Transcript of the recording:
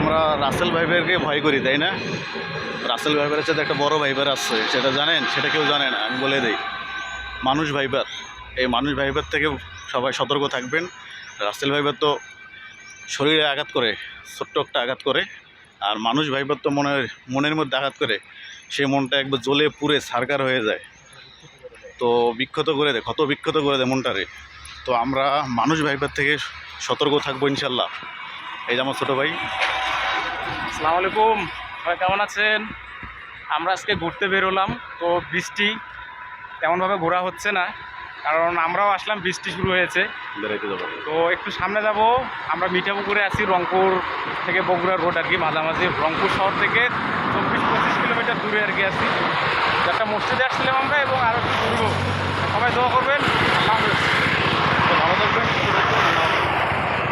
আমরা রাসেল ভাইবারকে ভয় করি, তাই না? রাসেল ভাইবারের সাথে একটা বড় ভাইবার আছে, সেটা জানেন? সেটা কেউ জানে না, আমি বলে দিই। মানুষ ভাইবার। এই মানুষ ভাইবার থেকে সবাই সতর্ক থাকবেন। রাসেল ভাইবার তো শরীরে আঘাত করে, ছোট্ট একটা আঘাত করে। আর মানুষ ভাইবার তো মনের মধ্যে আঘাত করে, সে মনটা একবার জ্বলে পুড়ে ছারখার হয়ে যায়, তো বিক্ষত করে দেয়, ক্ষত বিক্ষত করে দেয় মনটারে। তো আমরা মানুষ ভাইবার থেকে সতর্ক থাকবো ইনশাল্লাহ। এই যে আমার ছোটো ভাই। আসসালামু আলাইকুম, সবাই কেমন আছেন? আমরা আজকে ঘুরতে বেরোলাম, তো বৃষ্টি তেমনভাবে ঘোরা হচ্ছে না, কারণ আমরাও আসলাম, বৃষ্টি শুরু হয়েছে। বেড়াইতে যাবো। তো একটু সামনে যাব, আমরা মিঠাপুকুরে আছি, রংপুর থেকে বগুড়া রোড আর কি, মাঝামাঝি রংপুর শহর থেকে 24-25 কিলোমিটার দূরে আর কি আছি। তো একটা মসজিদে আসছিলাম আমরা, এবং আরও একটু ঘুরবো। সবাই দোয়া করবেন। আল্লাহ হাফেজ। তো ভালো থাকবেন।